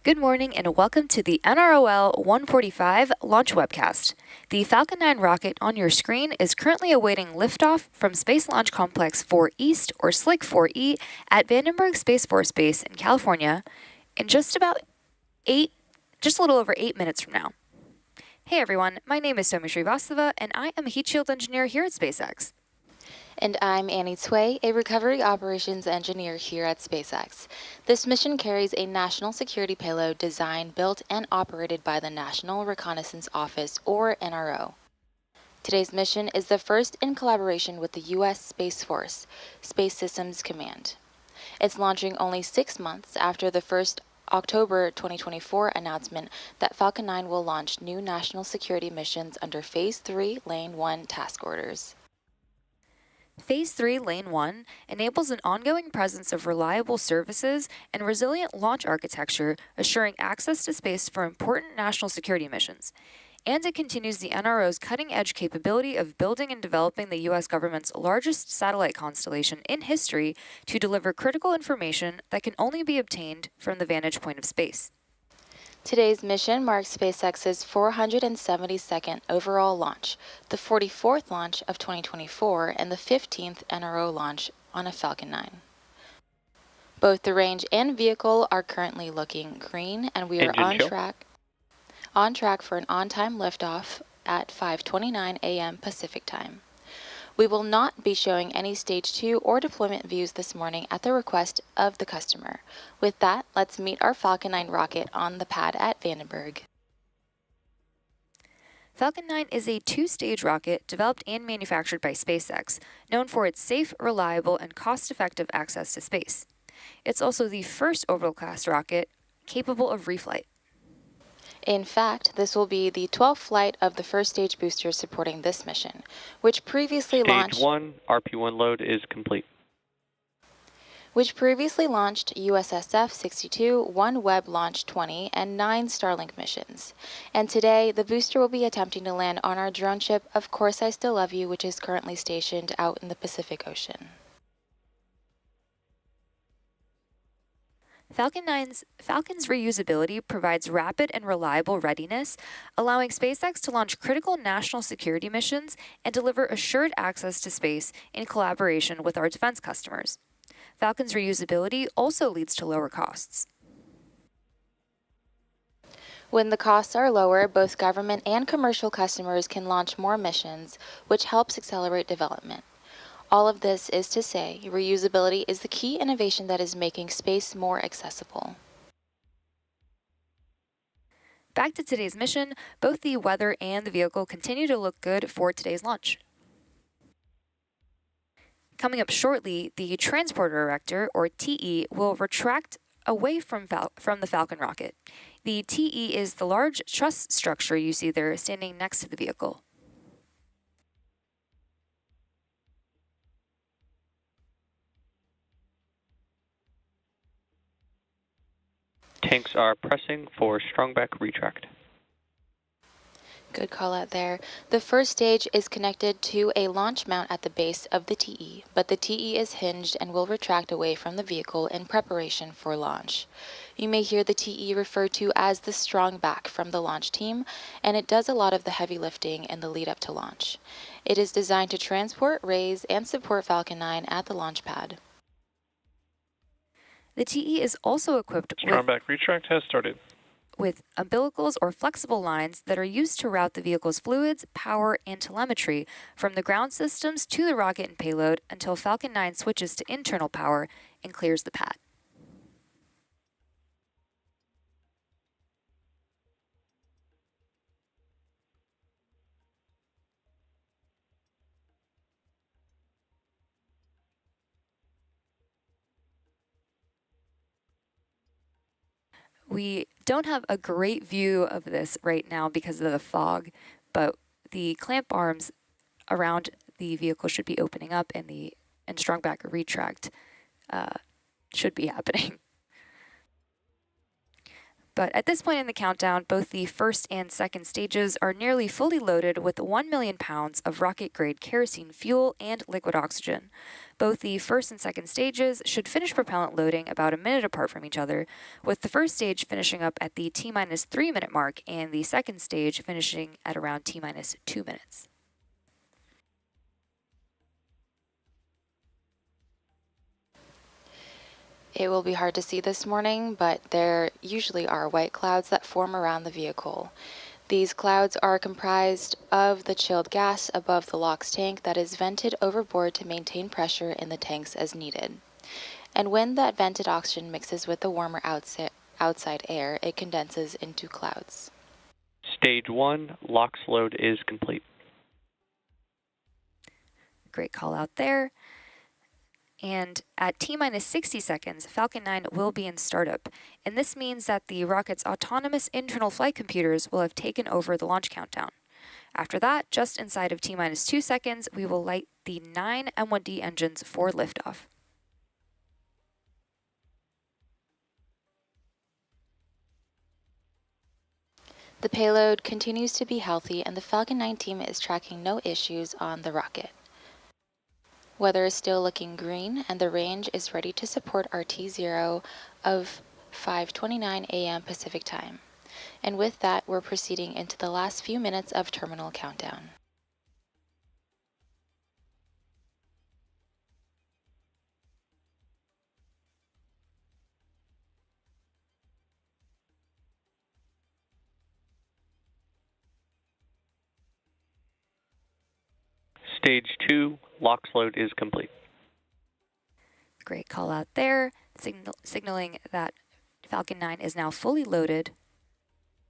Good morning and welcome to the NROL-145 launch webcast. The Falcon 9 rocket on your screen is currently awaiting liftoff from Space Launch Complex 4 East, or SLIC 4E, at Vandenberg Space Force Base in California in just a little over 8 minutes from now. Hey everyone, my name is Somi Srivastava and I am a heat shield engineer here at SpaceX. And I'm Annie Tway, a recovery operations engineer here at SpaceX. This mission carries a national security payload designed, built, and operated by the National Reconnaissance Office, or NRO. Today's mission is the first in collaboration with the U.S. Space Force, Space Systems Command. It's launching only 6 months after the first October 2024 announcement that Falcon 9 will launch new national security missions under Phase 3, Lane 1 task orders. Phase 3, Lane 1 enables an ongoing presence of reliable services and resilient launch architecture, assuring access to space for important national security missions. And it continues the NRO's cutting-edge capability of building and developing the U.S. government's largest satellite constellation in history to deliver critical information that can only be obtained from the vantage point of space. Today's mission marks SpaceX's 472nd overall launch, the 44th launch of 2024, and the 15th NRO launch on a Falcon 9. Both the range and vehicle are currently looking green, and we are on track for an on-time liftoff at 5:29 a.m. Pacific Time. We will not be showing any Stage 2 or deployment views this morning at the request of the customer. With that, let's meet our Falcon 9 rocket on the pad at Vandenberg. Falcon 9 is a two-stage rocket developed and manufactured by SpaceX, known for its safe, reliable, and cost-effective access to space. It's also the first orbital-class rocket capable of reflight. In fact, this will be the 12th flight of the first stage booster supporting this mission, which previously launched... Stage 1, RP1 load is complete. Which previously launched USSF-62, OneWeb Launch 20, and 9 Starlink missions. And today, the booster will be attempting to land on our drone ship, Of Course I Still Love You, which is currently stationed out in the Pacific Ocean. Falcon's reusability provides rapid and reliable readiness, allowing SpaceX to launch critical national security missions and deliver assured access to space in collaboration with our defense customers. Falcon's reusability also leads to lower costs. When the costs are lower, both government and commercial customers can launch more missions, which helps accelerate development. All of this is to say, reusability is the key innovation that is making space more accessible. Back to today's mission, both the weather and the vehicle continue to look good for today's launch. Coming up shortly, the Transporter Erector, or TE, will retract away from the Falcon rocket. The TE is the large truss structure you see there standing next to the vehicle. Tanks are pressing for strong back retract. Good call out there. The first stage is connected to a launch mount at the base of the TE, but the TE is hinged and will retract away from the vehicle in preparation for launch. You may hear the TE referred to as the strong back from the launch team, and it does a lot of the heavy lifting in the lead up to launch. It is designed to transport, raise, and support Falcon 9 at the launch pad. The TE is also equipped strong back retract has started. With umbilicals or flexible lines that are used to route the vehicle's fluids, power, and telemetry from the ground systems to the rocket and payload until Falcon 9 switches to internal power and clears the pad. We don't have a great view of this right now because of the fog, but the clamp arms around the vehicle should be opening up and strong back retract should be happening. But at this point in the countdown, both the first and second stages are nearly fully loaded with 1 million pounds of rocket-grade kerosene fuel and liquid oxygen. Both the first and second stages should finish propellant loading about a minute apart from each other, with the first stage finishing up at the T-minus 3 minute mark and the second stage finishing at around T-minus 2 minutes. It will be hard to see this morning, but there usually are white clouds that form around the vehicle. These clouds are comprised of the chilled gas above the LOX tank that is vented overboard to maintain pressure in the tanks as needed. And when that vented oxygen mixes with the warmer outside air, it condenses into clouds. Stage 1, LOX load is complete. Great call out there. And at T-minus 60 seconds, Falcon 9 will be in startup. And this means that the rocket's autonomous internal flight computers will have taken over the launch countdown. After that, just inside of T-minus 2 seconds, we will light the 9 M1D engines for liftoff. The payload continues to be healthy, and the Falcon 9 team is tracking no issues on the rocket. Weather is still looking green, and the range is ready to support our T0 of 5:29 a.m. Pacific time. And with that, we're proceeding into the last few minutes of terminal countdown. Stage 2, LOX load is complete. Great call out there, signaling that Falcon 9 is now fully loaded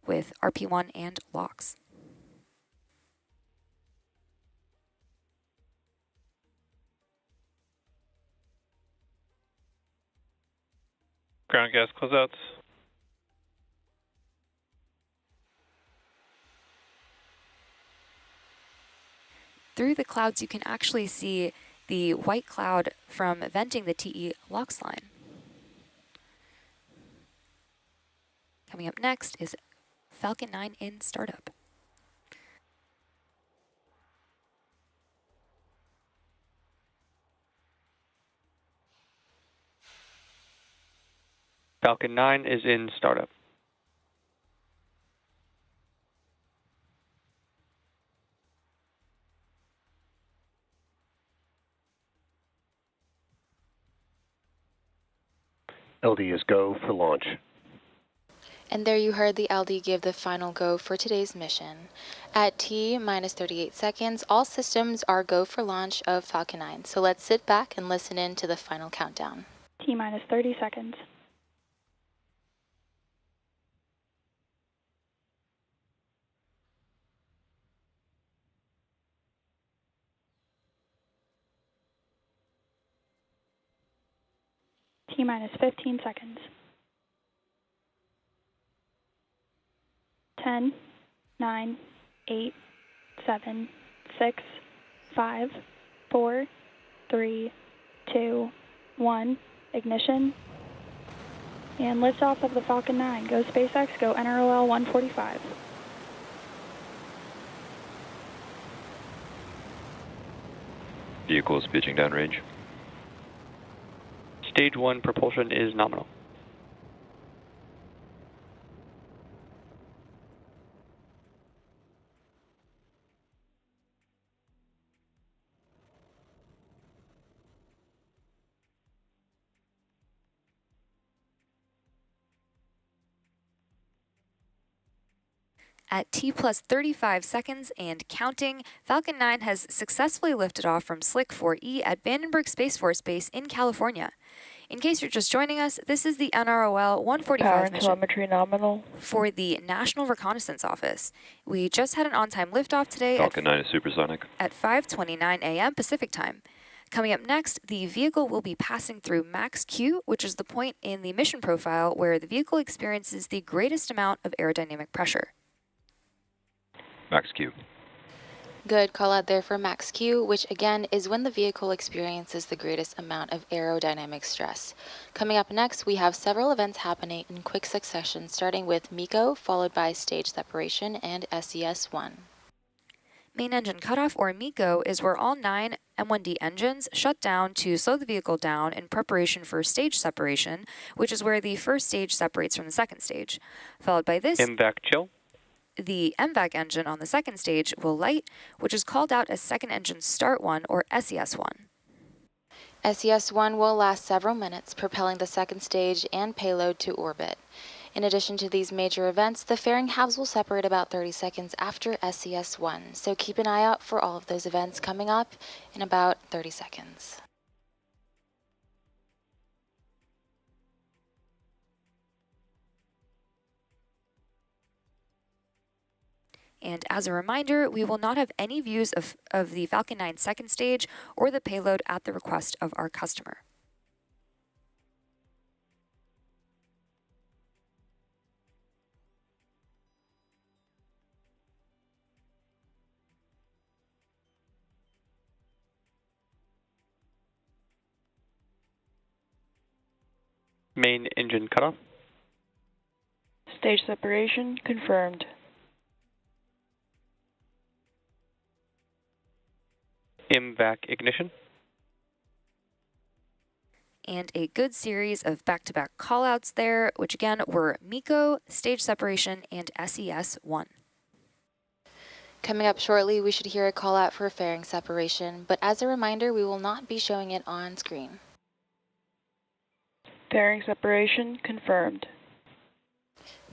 with RP1 and LOX. Ground gas closeouts. Through the clouds, you can actually see the white cloud from venting the TE LOX line. Coming up next is Falcon 9 in startup. Falcon 9 is in startup. LD is go for launch. And there you heard the LD give the final go for today's mission. At T-minus 38 seconds, all systems are go for launch of Falcon 9. So let's sit back and listen in to the final countdown. T-minus 30 seconds. T-minus 15 seconds. 10, 9, 8, 7, 6, 5, 4, 3, 2, 1. Ignition. And liftoff of the Falcon 9. Go SpaceX, go NROL-145. Vehicle is pitching downrange. Stage 1 propulsion is nominal. At T-plus 35 seconds and counting, Falcon 9 has successfully lifted off from Slick 4E at Vandenberg Space Force Base in California. In case you're just joining us, this is the NROL-145 Power and mission telemetry nominal. for the National Reconnaissance Office. We just had an on-time liftoff today Falcon 9 is supersonic. at 5:29 a.m. Pacific time. Coming up next, the vehicle will be passing through max Q, which is the point in the mission profile where the vehicle experiences the greatest amount of aerodynamic pressure. Max Q. Good call out there for max Q, which again is when the vehicle experiences the greatest amount of aerodynamic stress. Coming up next, we have several events happening in quick succession, starting with MECO, followed by stage separation and SES-1. Main engine cutoff, or MECO, is where all 9 M1D engines shut down to slow the vehicle down in preparation for stage separation, which is where the first stage separates from the second stage. Followed by this, MVAC chill. the MVAC engine on the second stage will light, which is called out as second engine start 1, or SES-1. SES-1 will last several minutes, propelling the second stage and payload to orbit. In addition to these major events, the fairing halves will separate about 30 seconds after SES-1, so keep an eye out for all of those events coming up in about 30 seconds. And as a reminder, we will not have any views of the Falcon 9 second stage or the payload at the request of our customer. Main engine cutoff. Stage separation confirmed. MVAC ignition. And a good series of back-to-back callouts there, which again were MECO, stage separation, and SES-1. Coming up shortly, we should hear a call out for fairing separation, but as a reminder, we will not be showing it on screen. Fairing separation confirmed.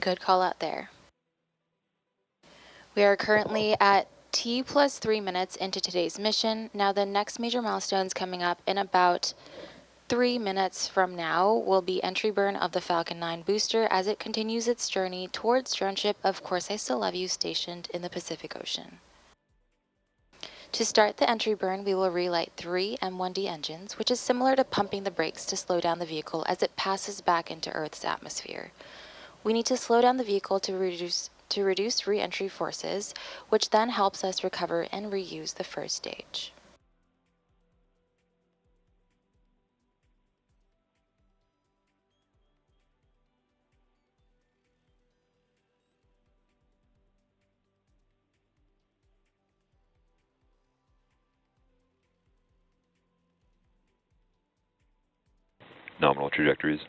Good call out there. We are currently at T plus 3 minutes into today's mission. Now the next major milestones coming up in about 3 minutes from now will be entry burn of the Falcon 9 booster as it continues its journey towards droneship Of Course I Still Love You stationed in the Pacific Ocean. To start the entry burn, we will relight 3 M1D engines, which is similar to pumping the brakes to slow down the vehicle as it passes back into Earth's atmosphere. We need to slow down the vehicle to reduce re-entry forces, which then helps us recover and reuse the first stage. Nominal trajectories.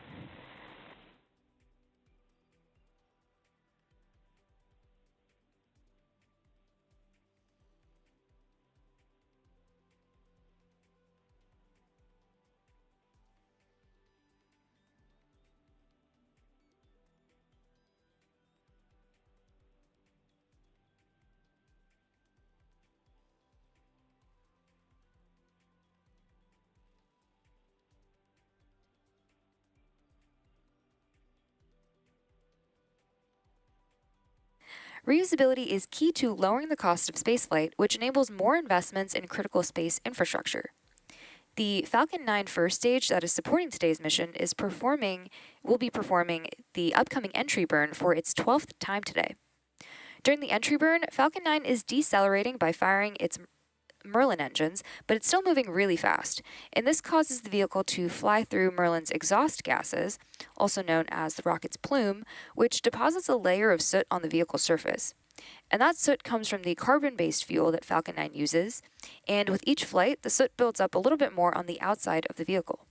Reusability is key to lowering the cost of spaceflight, which enables more investments in critical space infrastructure. The Falcon 9 first stage that is supporting today's mission will be performing the upcoming entry burn for its 12th time today. During the entry burn, Falcon 9 is decelerating by firing its Merlin engines, but it's still moving really fast, and this causes the vehicle to fly through Merlin's exhaust gases, also known as the rocket's plume, which deposits a layer of soot on the vehicle's surface. And that soot comes from the carbon-based fuel that Falcon 9 uses, and with each flight, the soot builds up a little bit more on the outside of the vehicle.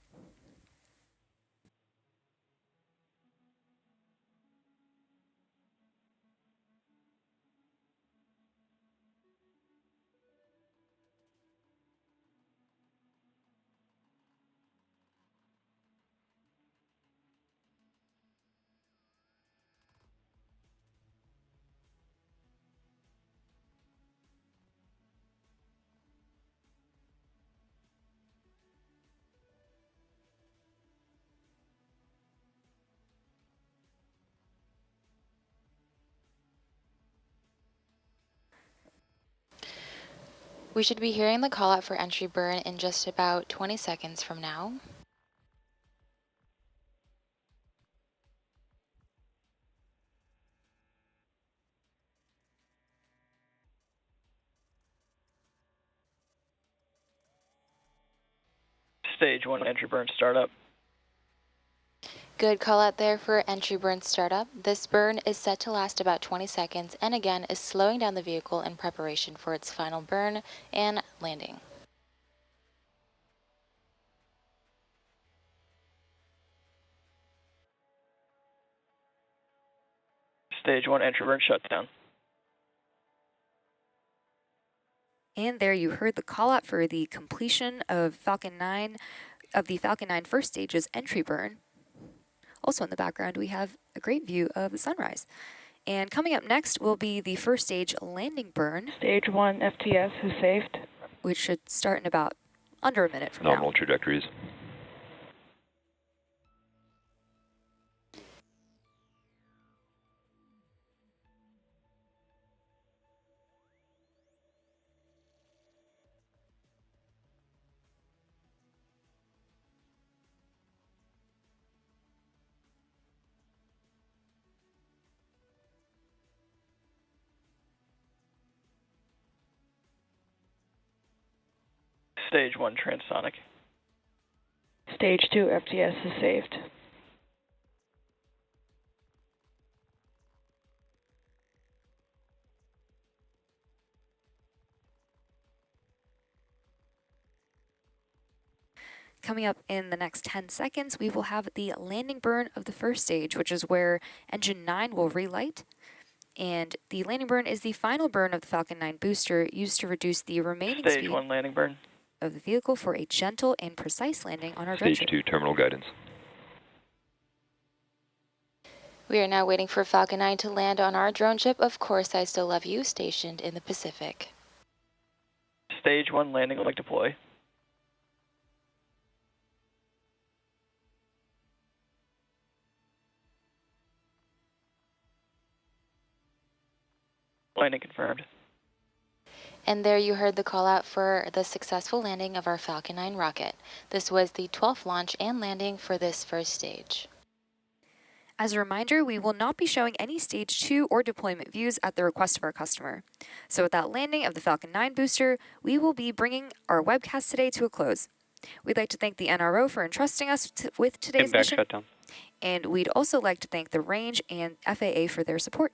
We should be hearing the call out for entry burn in just about 20 seconds from now. Stage 1 entry burn startup. Good call out there for entry burn startup. This burn is set to last about 20 seconds and again is slowing down the vehicle in preparation for its final burn and landing. Stage 1 entry burn shutdown. And there you heard the call out for the completion of Falcon 9, of the Falcon 9 first stage's entry burn. Also in the background, we have a great view of the sunrise. And coming up next will be the first stage landing burn. Stage 1 FTS is saved. Which should start in about under a minute from Nominal now. trajectories. Stage 1 transonic. Stage 2 FTS is saved. Coming up in the next 10 seconds, we will have the landing burn of the first stage, which is where engine 9 will relight. And the landing burn is the final burn of the Falcon 9 booster used to reduce the remaining Stage speed 1 landing burn. of the vehicle for a gentle and precise landing on our Stage droneship. 2 terminal guidance. We are now waiting for Falcon 9 to land on our drone ship, Of Course I Still Love You, stationed in the Pacific. Stage 1 landing leg deploy. Landing confirmed. And there you heard the call out for the successful landing of our Falcon 9 rocket. This was the 12th launch and landing for this first stage. As a reminder, we will not be showing any Stage 2 or deployment views at the request of our customer. So with that landing of the Falcon 9 booster, we will be bringing our webcast today to a close. We'd like to thank the NRO for entrusting us with today's Impact mission, shutdown. and we'd also like to thank the Range and FAA for their support.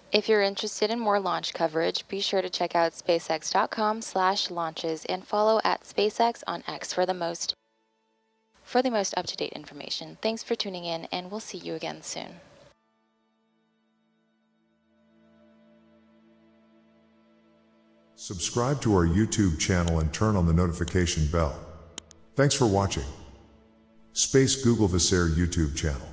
If you're interested in more launch coverage, be sure to check out spacex.com/launches and follow at SpaceX on X for the most up-to-date information. Thanks for tuning in, and we'll see you again soon. Subscribe to our YouTube channel and turn on the notification bell. Thanks for watching. Space Googlevesaire YouTube channel.